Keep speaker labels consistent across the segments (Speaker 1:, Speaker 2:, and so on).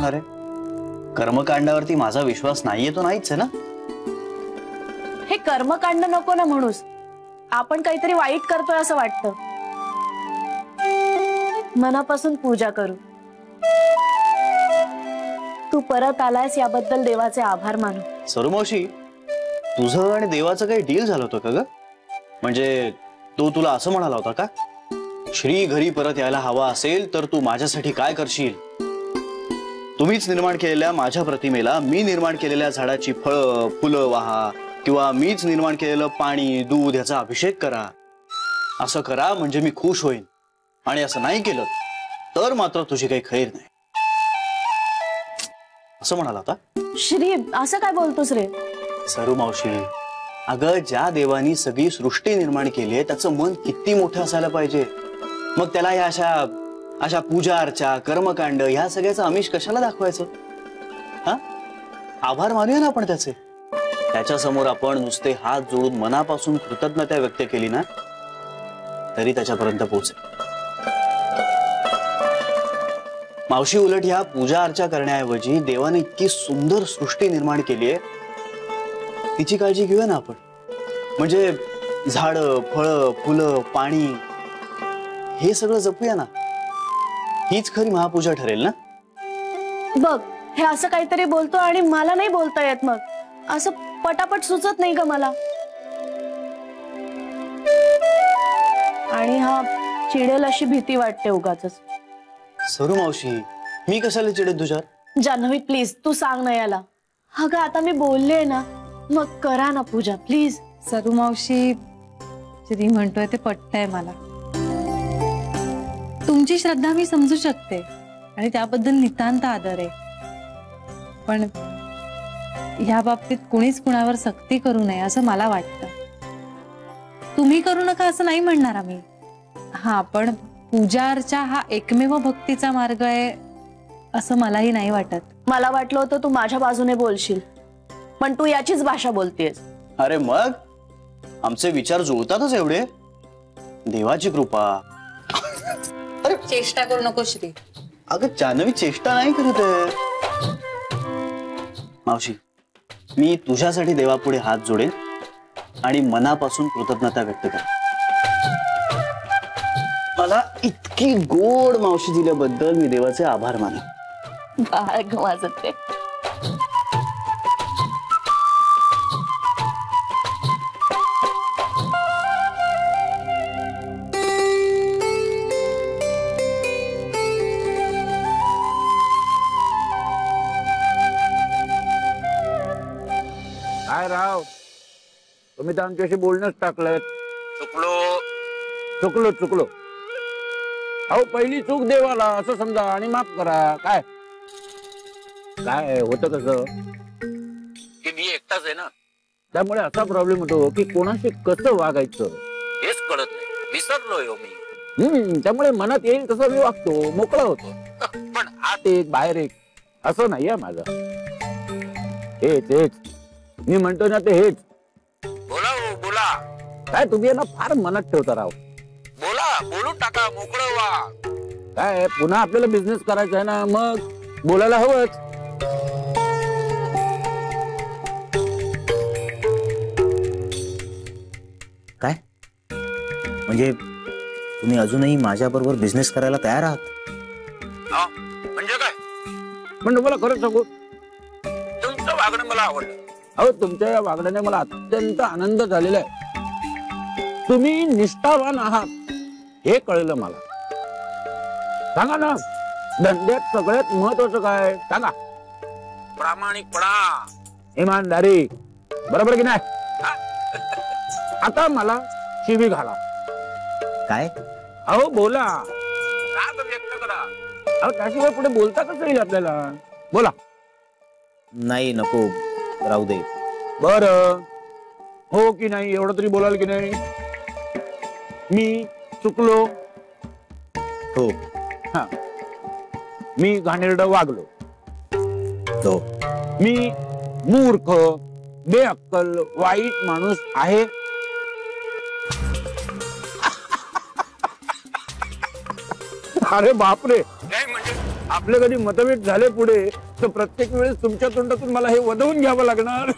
Speaker 1: करणार आहे? कर्मकांडावरती माझा विश्वास नाहीये तो नाहीच आहे ना.
Speaker 2: हे कर्मकांड नको ना म्हणूस, आपण काहीतरी वाईट करतोय असं वाटतं. मनापासून पूजा करू. तू परत आलायस याबद्दल देवाचे आभार मानू.
Speaker 1: सरुमावशी, तुझं आणि देवाचं काही डील झालं होतं का ग? म्हणजे तो तुला असं म्हणाला होता का, श्री घरी परत यायला हवा असेल तर तू माझ्यासाठी काय करशील? तुम्हीच निर्माण केलेल्या माझ्या प्रतिमेला मी निर्माण केलेल्या झाडाची फळं फुलं वाहा, किंवा मीच निर्माण केलेलं पाणी दूध याचा अभिषेक करा. असं करा म्हणजे मी खुश होईन, आणि असं नाही केलं तर मात्र तुझी काही खैर नाही, असं म्हणाला होता.
Speaker 2: श्री, असं काय बोलतोस रे?
Speaker 1: सरुमावशी, अगं ज्या देवानी सगळी सृष्टी निर्माण केली आहे त्याचं मन किती मोठं असायला पाहिजे. मग त्याला या अशा पूजा अर्चा कर्मकांड ह्या सगळ्याचं आमिष कशाला दाखवायचं? हा, आभार मानूया ना आपण त्याचे. त्याच्या समोर आपण नुसते हात जोडून मनापासून कृतज्ञता व्यक्त केली ना तरी त्याच्यापर्यंत पोहोचेल. मावशी, उलट ह्या पूजा अर्चा करण्याऐवजी देवाने इतकी सुंदर सृष्टी निर्माण केली आहे, तिची काळजी घेऊया ना आपण. म्हणजे झाडं फळं फुलं पाणी हे सगळं जपूया ना. हीच खरी महापूजा ठरेल ना.
Speaker 2: बघ, हे असं काहीतरी बोलतो आणि मला नाही बोलता येत. मग असं पटापट सुचत नाही का मला. आणि हा चिडेल अशी भीती वाटते उगाचच.
Speaker 1: सरुमावशी, मी कशाला चिडेल तुझ्यावर?
Speaker 2: जान्हवी प्लीज, तू सांग ना याला. अगं आता मी बोलले ना, मग करा ना पूजा प्लीज.
Speaker 3: सरुमावशी, श्री म्हणतोय ते पटतंय मला. तुमची श्रद्धा मी समजू शकते आणि त्याबद्दल नितांत आदर आहे, पण या बाबतीत कुणीच कुणावर सक्ती करू नये असं मला वाटतं. तुम्ही करू नका असं नाही म्हणणार आम्ही. हा, पण पूजा अर्चा हा एकमेव भक्तीचा मार्ग आहे असं मलाही नाही वाटत.
Speaker 2: मला वाटलं होतं तू माझ्या बाजूने बोलशील, पण तू याचीच भाषा बोलतेस.
Speaker 1: अरे मग आमचे विचार जुळतातच एवढे. देवाची कृपा.
Speaker 3: अरे चेष्टा करू नको श्री.
Speaker 1: अगं जान्हवी, चेष्टा नाही करत आहे. मावशी, मी तुझ्यासाठी देवापुढे हात जोडेल आणि मनापासून कृतज्ञता व्यक्त करेन. मला इतकी गोड मावशी दिल्याबद्दल मी देवाचे आभार मानेन.
Speaker 2: बाळ माझं ते.
Speaker 4: काय राव, तुम्ही तर आमच्याशी बोलणंच टाकलंय. चुकलो चुकलो. अहो, पहिली चूक देवाला असं समजा आणि माफ करा. काय काय होतं कसं की मी एकटाच आहे ना, त्यामुळे असा प्रॉब्लेम होतो की कोणाशी कसं वागायचं हेच कळत नाही. विसरलोय मी. त्यामुळे मनात येईल तसं मी वागतो, मोकळा होतो. पण आत एक बाहेर एक असं नाहीये माझं. हेच हेच मी म्हणतो ना, ते हेच. बोला हो बोला. काय तुम्ही ना फार मनात ठेवता राव. बोला, बोलून टाका, मोकळं व्हा. काय पुन्हा आपल्याला बिझनेस करायचा आहे ना, मग बोलायला हवंच.
Speaker 5: काय म्हणजे तुम्ही अजूनही माझ्या बरोबर बिझनेस करायला तयार आहात?
Speaker 4: म्हणजे काय? पण तुम्हाला खरंच सांगू, तुमचं वागणं मला आवडलं. अहो, तुमच्या या वागण्याने मला अत्यंत आनंद झालेला आहे. तुम्ही निष्ठावान आहात हे कळलं मला. सांगा ना, धंद्यात सगळ्यात महत्वाचं काय सांगा? प्रामाणिकपणा, इमानदारी, बरोबर की नाही? आता मला शिवी घाला.
Speaker 5: काय?
Speaker 4: अहो बोला, राग व्यक्त करा. अहो, त्याशिवाय पुढे बोलता कसं येईल आपल्याला? बोला.
Speaker 5: नाही, नको, राहू दे.
Speaker 4: बर, हो की नाही एवढं तरी बोलाल की नाही? मी चुकलो.
Speaker 5: हो.
Speaker 4: हा, मी घाणेरडं वागलो.
Speaker 5: हो.
Speaker 4: मी मूर्ख, बेअक्कल, वाईट माणूस आहे. अरे बापरे, म्हणजे आपले कधी मतभेद झाले पुढे तर प्रत्येक वेळेस तुमच्या तोंडातून मला हे वदवून घ्यावं लागणार.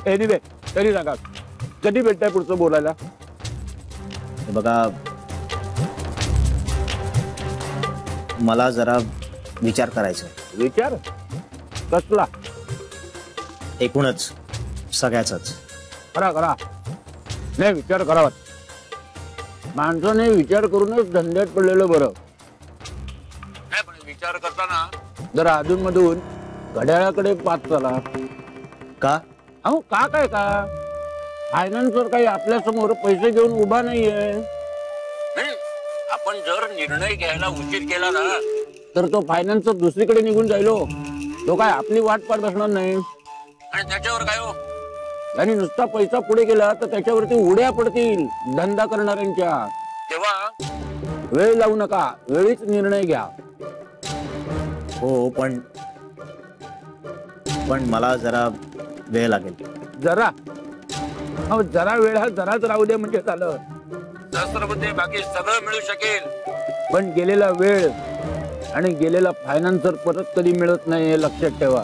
Speaker 4: Anyway, तरी सांगा कधी भेटताय पुढचं बोलायला?
Speaker 5: हे बघा, मला जरा विचार करायचा आहे.
Speaker 4: विचार कसला?
Speaker 5: एकूणच सगळ्याचाच.
Speaker 4: करा करा. नाही, विचार करावा. माणसाने विचार करूनच धंद्यात पडलेलं बरं. नाही, पण विचार करताना जरा अधून मधून घड्याळाकडे पाहत चला.
Speaker 5: का?
Speaker 4: अहो का काय का फायनान्सर काही आपल्या समोर पैसे घेऊन उभा नाहीये. आपण जर निर्णय घ्यायला उशीर केला ना तर तो फायनान्सर दुसरीकडे निघून जाईल. तो काय आपली वाट पाहत बसणार नाही. आणि त्याच्यावर काय हो, आणि नुसता पैसा पुढे गेला तर त्याच्यावरती उड्या पडतील धंदा करणाऱ्यांच्या. तेव्हा वेळ लावू नका, वेळीच निर्णय घ्या.
Speaker 5: हो, पण मला जरा वेळ लागेल.
Speaker 4: जरा? हो, जरा वेळ हा जराच राहू दे म्हणजे झालं. सहस्त्रबुद्धे बाकी सगळं मिळू शकेल, पण गेलेला वेळ आणि गेलेला फायनान्सर परत कधी मिळत नाही हे लक्षात ठेवा.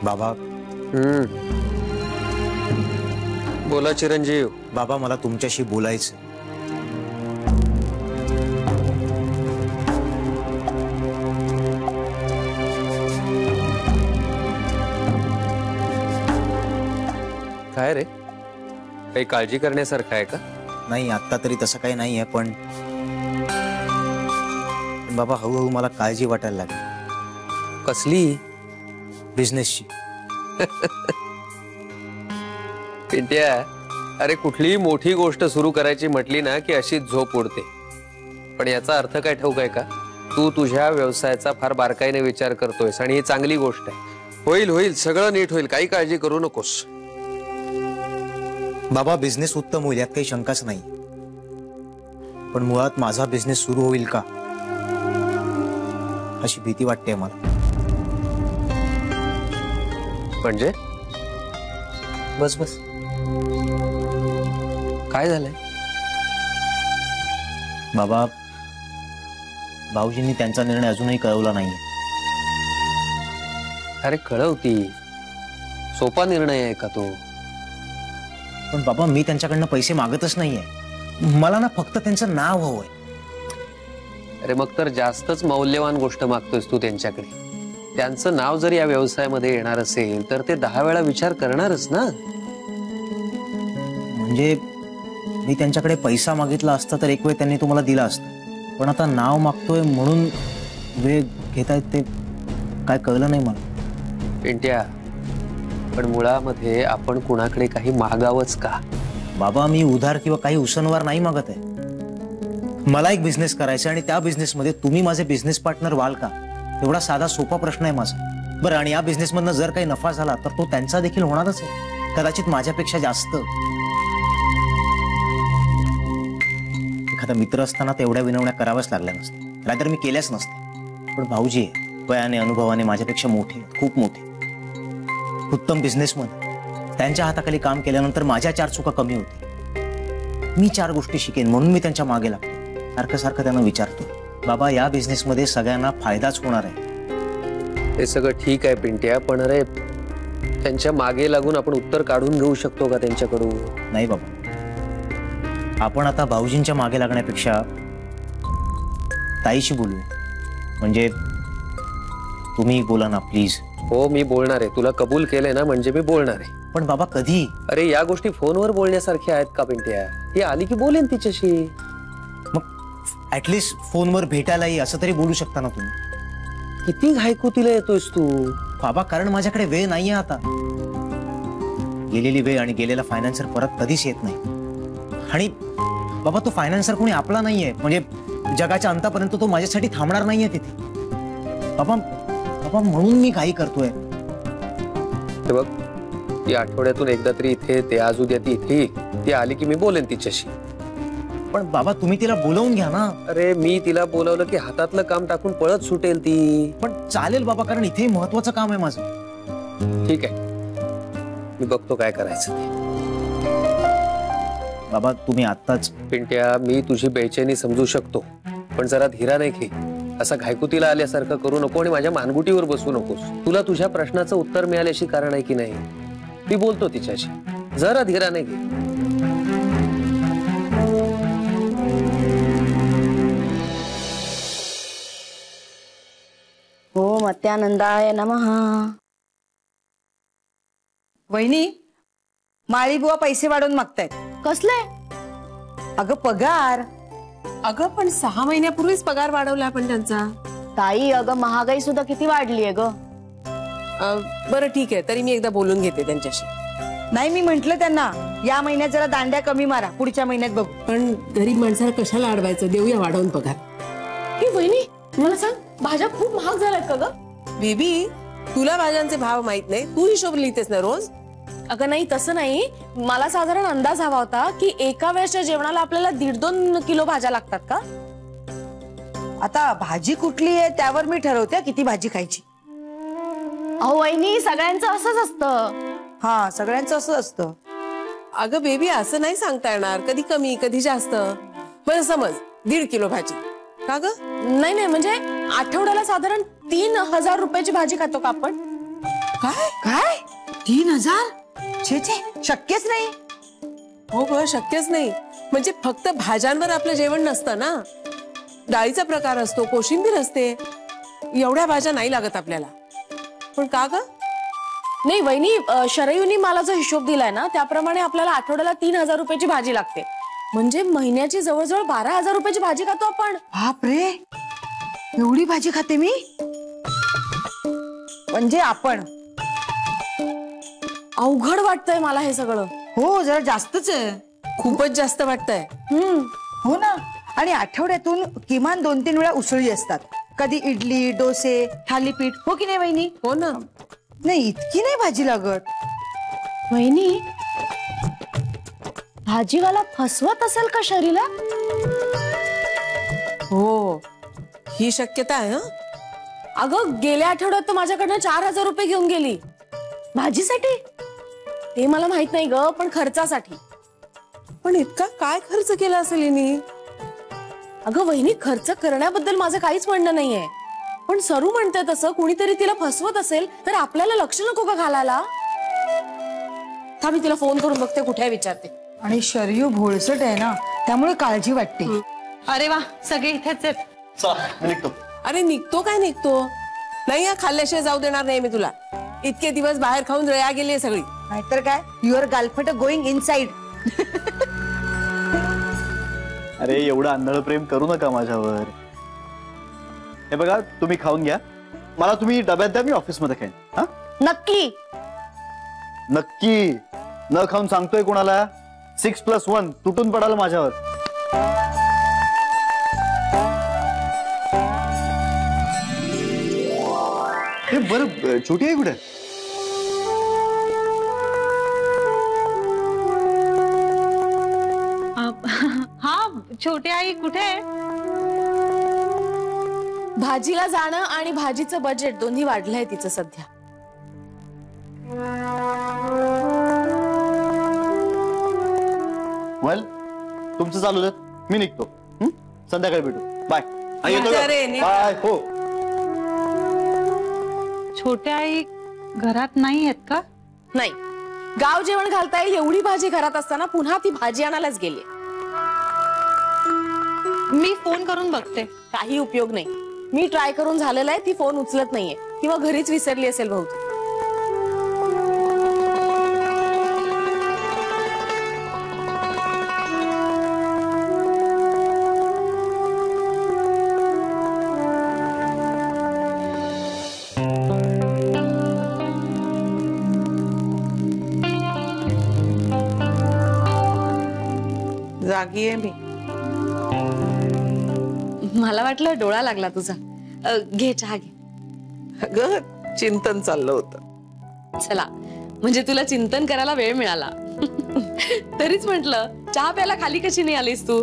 Speaker 5: बाबा.
Speaker 6: बोला चिरंजीव.
Speaker 5: बाबा, मला तुमच्याशी बोलायचं.
Speaker 6: काय रे, काही काळजी करण्यासारखं आहे का?
Speaker 5: नाही, आता तरी तसं काही नाही आहे, पण बाबा हळूहळू मला काळजी वाटायला लागली.
Speaker 6: कसली?
Speaker 5: बिझनेसची.
Speaker 6: पिंट्या, अरे कुठलीही मोठी गोष्ट सुरू करायची म्हटली ना की अशीच झोप उडते. पण याचा अर्थ काय ठाऊक आहे का? तू तुझ्या व्यवसायाचा फार बारकाईने विचार करतोयस आणि ही चांगली गोष्ट आहे. होईल होईल, सगळं नीट होईल, काही काळजी करू नकोस.
Speaker 5: बाबा, बिझनेस उत्तम होईल यात काही शंकाच नाही, पण मुळात माझा बिझनेस सुरू होईल का अशी भीती वाटते मला.
Speaker 6: म्हणजे? बस बस, काय झालंय?
Speaker 5: बाबा, भाऊजींनी त्यांचा निर्णय अजूनही कळवला नाहीये.
Speaker 6: अरे कळवती, सोपा निर्णय आहे का तो?
Speaker 5: पण बाबा, मी त्यांच्याकडनं पैसे मागतच नाहीये. मला ना फक्त त्यांचं नाव हवंय.
Speaker 6: अरे मग तर जास्तच मौल्यवान गोष्ट मागतोयस तू त्यांच्याकडे. त्यांचं नाव जर या व्यवसायामध्ये येणार असेल तर ते 10 वेळा विचार करणारच ना.
Speaker 5: म्हणजे मी त्यांच्याकडे पैसा मागितला असता तर एक वेळ त्यांनी तुम्हाला दिला असता, पण आता नाव मागतोय म्हणून वेळ घेतायत ते काय कळलं नाही मला.
Speaker 6: पिंट्या, पण मुळामध्ये आपण कुणाकडे काही मागावंच का?
Speaker 5: बाबा, मी उधार किंवा काही उसनवार नाही मागत आहे. मला एक बिझनेस करायचा आणि त्या बिझनेसमध्ये तुम्ही माझे बिझनेस पार्टनर व्हाल का, एवढा साधा सोपा प्रश्न आहे माझा. बरं, आणि या बिझनेसमधनं जर काही नफा झाला तर तो त्यांचा देखील होणारच आहे, कदाचित माझ्यापेक्षा जास्त. एखादा मित्र असताना तेवढ्या विनवण्या कराव्याच लागल्या नसत्या, नाहीतर मी केल्याच नसत्या. पण भाऊजी वयाने अनुभवाने माझ्यापेक्षा मोठे, खूप मोठे, उत्तम बिझनेसमन. त्यांच्या हाताखाली काम केल्यानंतर माझ्या 4 चुका कमी होते. मी 4 गोष्टी शिकेन म्हणून मी त्यांच्या मागे लागतो. सारखं सारखं त्यांना विचारतो, बाबा या बिझनेसमध्ये सगळ्यांना फायदाच होणार आहे.
Speaker 6: हे सगळं ठीक आहे पिंट्या, पण अरे त्यांच्या मागे लागून आपण उत्तर काढून घेऊ शकतो का त्यांच्याकडून?
Speaker 5: नाही बाबा, आपण आता भाऊजींच्या मागे लागण्यापेक्षा ताईशी बोलू. म्हणजे तुम्ही बोला ना प्लीज.
Speaker 6: हो, मी बोलणार आहे. तुला कबूल केलंय ना म्हणजे मी बोलणार आहे.
Speaker 5: पण बाबा कधी?
Speaker 6: अरे या गोष्टी फोनवर बोलण्यासारख्या आहेत का पिंट्या? ती आली की बोलेन तिच्याशी.
Speaker 5: मग ऍटलिस्ट फोनवर भेटायला ये असं तरी बोलू शकता ना तुम्ही.
Speaker 6: किती घायकुतीला येतोयस तू
Speaker 5: बाबा, कारण माझ्याकडे वेळ नाहीये आता. गेलेली वेळ आणि गेलेला फायनान्सर परत कधीच येत नाही. आणि बाबा तो फायनान्सर कोणी आपला नाहीये, म्हणजे जगाच्या अंतापर्यंत तो माझ्यासाठी थांबणार नाहीये तिथे. बाबा बाबा म्हणून मी घाई करतोय.
Speaker 6: हे बघ, ती आठवड्यातून एकदा तरी इथे ते, आज उद्या ती इथे येईल. ती आली की मी बोलेन तिच्याशी.
Speaker 5: पण बाबा तुम्ही तिला बोलवून घ्या ना.
Speaker 6: अरे मी तिला बोलावलं की हातातलं काम टाकून पळत सुटेल ती.
Speaker 5: पण चालेल बाबा, कारण इथे महत्वाचं काम आहे माझं.
Speaker 6: ठीक आहे, मी बघतो काय करायचं ते.
Speaker 5: बाबा तुम्ही आत्ताच.
Speaker 6: पिंट्या, मी तुझी बेचैनी समजू शकतो, पण जरा धीराने घे. असं घायकुतीला आल्यासारखं करू नको आणि माझ्या मानगुटीवर बसू नकोस. तुला तुझ्या प्रश्नाचं उत्तर मिळाल्याशी कारण आहे की नाही? मी बोलतो तिच्याशी, जरा धीराने घे.
Speaker 2: हो मत्यानंदाय नमः.
Speaker 7: वहिनी, माळी बुवा पैसे वाढवून मागतायत.
Speaker 2: कसले?
Speaker 7: अगं पगार.
Speaker 8: अगं पण 6 महिन्यापूर्वीच पगार वाढवला आपण त्यांचा.
Speaker 2: ताई अगं महागाई सुद्धा किती वाढली आहे ग.
Speaker 8: बरं ठीक आहे, तरी मी एकदा बोलून घेते त्यांच्याशी.
Speaker 7: नाही, मी म्हंटल त्यांना या महिन्यात जरा दांड्या कमी मारा, पुढच्या महिन्यात बघू.
Speaker 8: पण गरीब माणसाला कशाला अडवायचं, देऊया वाढवून पगार.
Speaker 2: ही वहिनी मला सांग, भाज्या खूप महाग झाल्यात का ग?
Speaker 8: बेबी, तुला भाज्यांचे भाव माहित नाही, तू हिशोब लिहितेस ना रोज.
Speaker 2: अगं नाही, तसं नाही. मला साधारण अंदाज हवा होता की एका वेळच्या जेवणाला आपल्याला 1.5-2 किलो भाज्या लागतात का.
Speaker 7: आता भाजी कुठली आहे त्यावर मी ठरवते किती भाजी खायची.
Speaker 2: अहो वहिनी, सगळ्यांचं असंच असतं.
Speaker 7: हा, सगळ्यांचं असं असतं.
Speaker 8: अगं बेबी, असं नाही सांगता येणार, कधी कमी कधी जास्त. बरं समज 1.5 किलो भाजी का ग?
Speaker 2: नाही नाही, म्हणजे आठवड्याला साधारण 3,000 रुपयाची भाजी खातो का आपण?
Speaker 8: काय
Speaker 7: काय 3,000? छे छे, शक्यच नाही.
Speaker 8: हो ग, शक्यच नाही. म्हणजे फक्त भाज्यांवर आपलं जेवण नसतं ना, डाळीचा प्रकार असतो, कोशिंबीर असते. एवढ्या भाज्या नाही लागत आपल्याला. पण का ग?
Speaker 2: नाही वहिनी, शरयूनी मला जो हिशोब दिलाय ना त्याप्रमाणे आपल्याला आठवड्याला 3,000 रुपयाची भाजी लागते. म्हणजे महिन्याची जवळजवळ 12,000 रुपयाची भाजी खातो आपण.
Speaker 7: बाप रे, एवढी भाजी खाते मी. म्हणजे आपण.
Speaker 2: अवघड वाटतंय मला हे सगळं.
Speaker 7: हो, जरा जास्तच आहे.
Speaker 8: खूपच जास्त वाटतंय.
Speaker 7: हो ना. आणि आठवड्यातून किमान 2-3 वेळा उसळी असतात. कधी इडली, डोसे, थालीपीठ. हो की नाही वहिनी?
Speaker 8: हो ना.
Speaker 7: नाही, इतकी नाही भाजी लागत.
Speaker 2: वहिनी, भाजीवाला फसवत असेल का शरीला?
Speaker 8: हो, ही शक्यता आहे.
Speaker 2: अगं गेल्या आठवड्यात तर माझ्याकडनं 4,000 रुपये घेऊन गेली भाजीसाठी. ते मला माहित नाही ग, पण खर्चासाठी.
Speaker 8: पण इतका काय खर्च केला असेल हिने?
Speaker 2: अगं वहिनी, खर्च करण्याबद्दल माझं काहीच म्हणणं नाहीये, पण सरू म्हणते तसं कुणीतरी तिला फसवत असेल तर आपल्याला लक्ष नको का घालायला? मी तिला फोन करून बघते, कुठे विचारते.
Speaker 7: आणि शरयू भोळसट आहे ना, त्यामुळे काळजी वाटते.
Speaker 3: अरे वा, सगळे इथेच आहेत.
Speaker 1: मी निघतो.
Speaker 8: अरे निघतो काय निघतो? नाही, या खाल्ल्याशिवाय जाऊ देणार नाही मी तुला. इतके दिवस बाहेर खाऊन रया गेली सगळी.
Speaker 7: नाहीतर काय, युअर गालफट गोईंग इनसाइड.
Speaker 1: अरे एवढं आंधळ प्रेम करू नका माझ्यावर. हे बघा, तुम्ही खाऊन घ्या, मला तुम्ही डब्यात द्या, मी ऑफिसमध्ये खाईन. हा
Speaker 2: नक्की
Speaker 1: नक्की. न खाऊन सांगतोय कोणाला. 6+1 तुटून पडाल माझ्यावर. हे बरं, छोटी आहे कुठे?
Speaker 3: हा, छोटी आई कुठे आहे?
Speaker 2: भाजीला जाणं आणि भाजीचं बजेट दोन्ही वाढलंय तिचं सध्या.
Speaker 1: वेल, तुमचं चालू दे, मी निघतो. संध्याकाळी भेटू. बाय. बाय. हो.
Speaker 3: छोट्या आई घरात नाही आहेत का?
Speaker 2: नाही, गाव जेवण घालता येईल एवढी भाजी घरात असताना पुन्हा ती भाजी आणायलाच गेली.
Speaker 3: मी फोन करून बघते.
Speaker 2: काही उपयोग नाही. मी ट्राय करून झालेला आहे, ती फोन उचलत नाहीये किंवा घरीच विसरली असेल बहुतेक.
Speaker 8: जागी आहे मी.
Speaker 2: मला वाटलं डोळा लागला तुझा. घे चहा घे.
Speaker 8: अगं चिंतन चाललं होतं.
Speaker 2: चला, म्हणजे तुला चिंतन करायला वेळ मिळाला. तरीच म्हंटल चहा प्यायला खाली कशी नाही आलीस तू.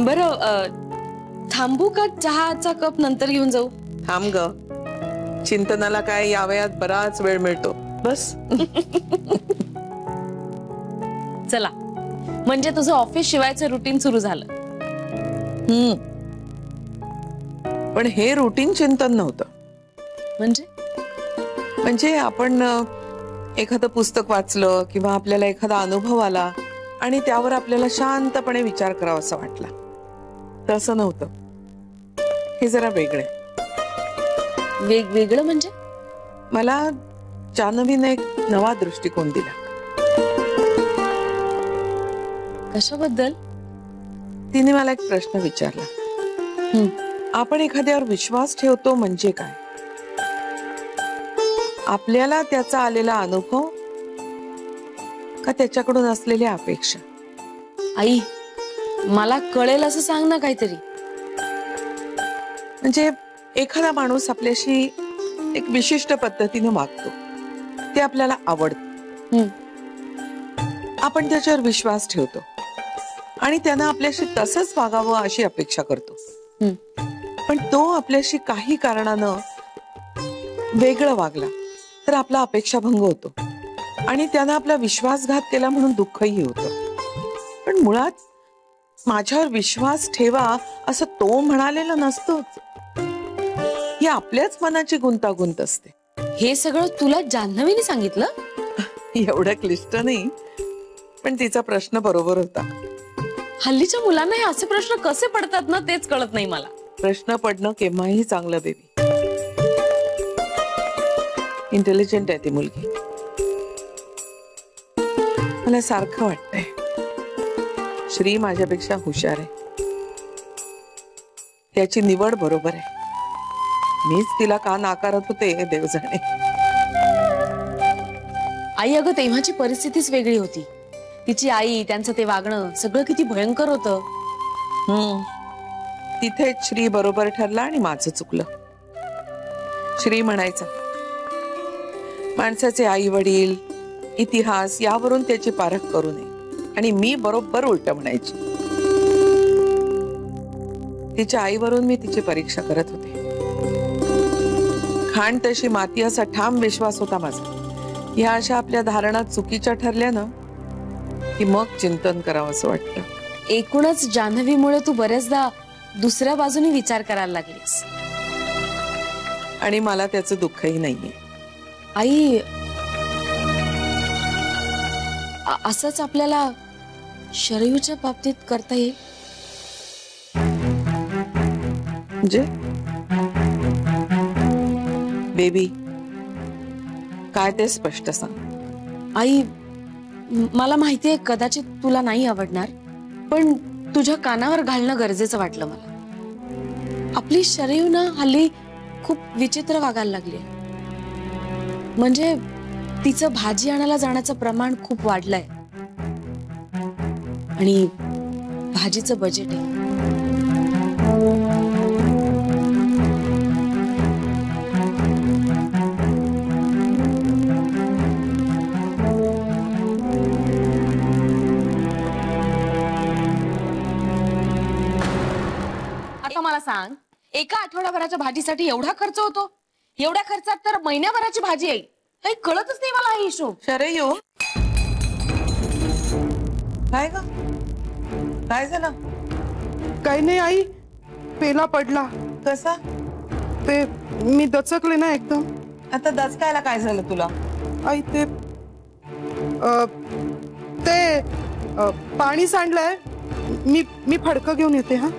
Speaker 2: बरं, थांबू का? चहाचा कप नंतर घेऊन जाऊ.
Speaker 8: थांब ग, चिंतनाला काय या वयात बराच वेळ मिळतो. बस.
Speaker 2: चला, म्हणजे तुझं ऑफिस शिवायचं रुटीन सुरू झालं.
Speaker 8: पण हे रुटीन चिंतन नव्हतं.
Speaker 2: म्हणजे
Speaker 8: आपण एखादं पुस्तक वाचलं किंवा आपल्याला एखादा अनुभव आला आणि त्यावर आपल्याला शांतपणे विचार करावा असं वाटला, तसं नव्हतं. हे जरा वेगळं.
Speaker 2: वेगवेगळं म्हणजे
Speaker 8: मला जान्हवीने एक नवा दृष्टिकोन दिला.
Speaker 2: कशाबद्दल?
Speaker 8: तिने मला एक प्रश्न विचारला. आपण एखाद्यावर विश्वास ठेवतो म्हणजे काय? आपल्याला त्याचा आलेला अनुभव का त्याच्याकडून असलेल्या अपेक्षा?
Speaker 2: आई, मला कळेल असं सांग ना काहीतरी.
Speaker 8: म्हणजे एखादा माणूस आपल्याशी एक विशिष्ट पद्धतीने वागतो, ते आपल्याला आवडतं, आपण त्याच्यावर विश्वास ठेवतो आणि त्यानं आपल्याशी तसंच वागावं अशी अपेक्षा करतो. पण तो आपल्याशी काही कारणानं वेगळं वागला तर आपला अपेक्षाभंग होतो आणि त्यानं आपला विश्वासघात केला म्हणून दुःखही होतं. पण मुळात माझ्यावर विश्वास ठेवा असं तो म्हणालेला नसतोच. ही आपल्याच मनाची गुंतागुंत असते.
Speaker 2: हे सगळं तुला जान्हवीने सांगितलं?
Speaker 8: एवढं क्लिष्ट नाही, पण तिचा प्रश्न बरोबर होता.
Speaker 2: हल्लीच्या मुलांना हे असे प्रश्न कसे पडतात ना, तेच कळत नाही मला.
Speaker 8: प्रश्न पडणं केव्हाही चांगलं बेबी. इंटेलिजंट आहे ती मुलगी. मला सारखं वाटतंय श्री माझ्यापेक्षा हुशार आहे. त्याची निवड बरोबर आहे. मीच तिला का नाकारत होते देव जाणे.
Speaker 2: आई, अगं तेव्हाची परिस्थितीच वेगळी होती. तिची आई, त्यांचं ते वागणं सगळं किती भयंकर होतं.
Speaker 8: तिथेच श्री बरोबर ठरला आणि माझं चुकलं. श्री म्हणायचा माणसाचे आई वडील, इतिहास यावरून त्याची पारख करू नये, आणि मी बरोबर उलट म्हणायची. तिच्या आईवरून मी तिची परीक्षा करत होते. खाण तशी माती असा ठाम विश्वास होता माझा. ह्या अशा आपल्या धारणा चुकीच्या ठरल्यानं की मग चिंतन करावं असं वाटतं.
Speaker 2: एकूणच जान्हवीमुळे तू बरेचदा दुसऱ्या बाजूने विचार करायला लागलीस.
Speaker 8: आणि मला त्याचं दुःखही नाहीये.
Speaker 2: आई, असंच आपल्याला शरयूच्या बाबतीत करता येईल?
Speaker 8: म्हणजे बेबी काय ते स्पष्ट सांग.
Speaker 2: आई, मला माहितीये कदाचित तुला नाही आवडणार, पण तुझ्या कानावर घालणं गरजेचं वाटलं मला. आपली शरयू ना हल्ली खूप विचित्र वागायला लागली. म्हणजे तिचं भाजी आणायला जाण्याचं प्रमाण खूप वाढलंय आणि भाजीचं बजेट आहे. आता मला सांग, एका आठवड्याभराच्या भाजीसाठी एवढा खर्च होतो? एवढ्या खर्चात तर महिन्याभराची भाजी येईल. काही कळतच नाही मला हा हिशोब.
Speaker 8: शरयू, काय ग, काय झालं?
Speaker 9: काही नाही आई, पेला पडला.
Speaker 8: कसा?
Speaker 9: ते मी दचकले ना एकदम.
Speaker 8: आता दचकायला काय झालं तुला?
Speaker 9: आई ते पाणी सांडलंय. मी फडकं घेऊन येते. हा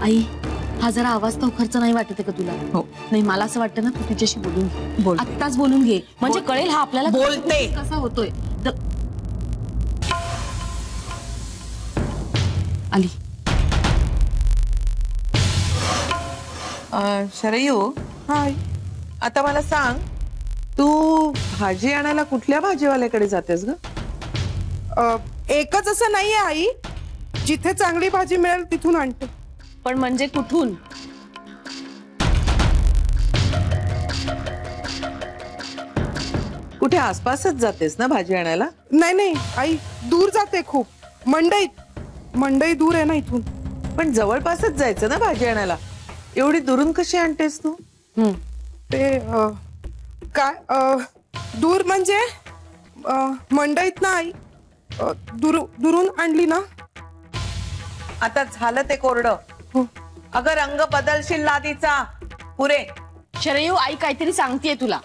Speaker 2: आई, हा जरा आवाज तो खर्च नाही वाटत का तुला?
Speaker 8: हो.
Speaker 2: नाही, मला असं वाटतं ना तू तिच्याशी बोल. आत्ताच बोलून घे, म्हणजे कळेल हा आपल्याला
Speaker 8: बोलते
Speaker 2: कसा होतोय. आली.
Speaker 8: शरयू,
Speaker 9: हाय.
Speaker 8: आता मला सांग, तू भाजी आणायला कुठल्या भाजीवाल्याकडे जातेस ग?
Speaker 9: एकच असं नाहीये आई, जिथे चांगली भाजी मिळेल तिथून आणते.
Speaker 2: पण म्हणजे कुठून?
Speaker 8: कुठे आसपासच जातेस ना भाजी आणायला?
Speaker 9: नाही नाही आई, दूर जाते खूप. मंडई दूर आहे ना इथून.
Speaker 8: पण जवळपासच जायचं ना भाजी आणायला, एवढी दुरून कशी आणतेस तू?
Speaker 9: ते काय दूर म्हणजे मंडईत ना आई, दुरून आणली ना.
Speaker 8: आता झालं ते कोरडं. अगं रंग बदलशील लादीचा. पुरे.
Speaker 2: शरयू, आई काहीतरी सांगतेय तुला.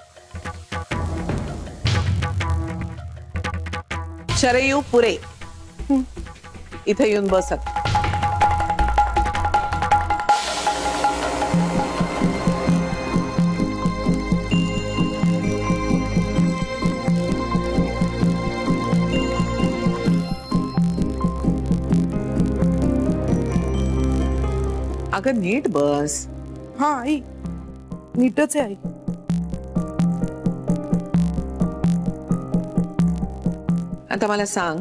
Speaker 8: शरयू पुरे. इथे येऊन बसत. अगं नीट बस.
Speaker 9: हा आई, नीटच आहे आई.
Speaker 8: आता मला सांग,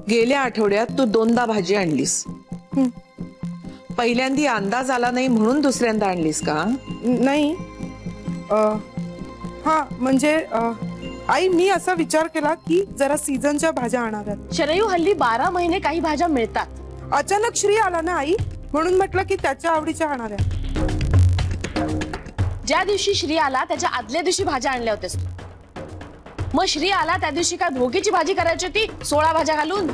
Speaker 8: गेल्या आठवड्यात तू 2दा भाजी आणलीस. पहिल्यांदा अंदाज आला नाही म्हणून दुसऱ्यांदा आणलीस का?
Speaker 9: नाही. हा म्हणजे आई, मी असा विचार केला की जरा सीझनच्या भाज्या आणाव्यात.
Speaker 2: शरयू, हल्ली 12 महिने काही भाज्या मिळतात.
Speaker 9: अचानक श्री आला ना आई, म्हणून म्हटलं की त्याच्या आवडीच्या आणाव्या.
Speaker 2: ज्या दिवशी श्री आला त्याच्या आदल्या दिवशी भाज्या आणल्या होत्यास तू. मग श्री आला त्या दिवशी काय भोगीची भाजी करायची होती 16 भाज्या घालून?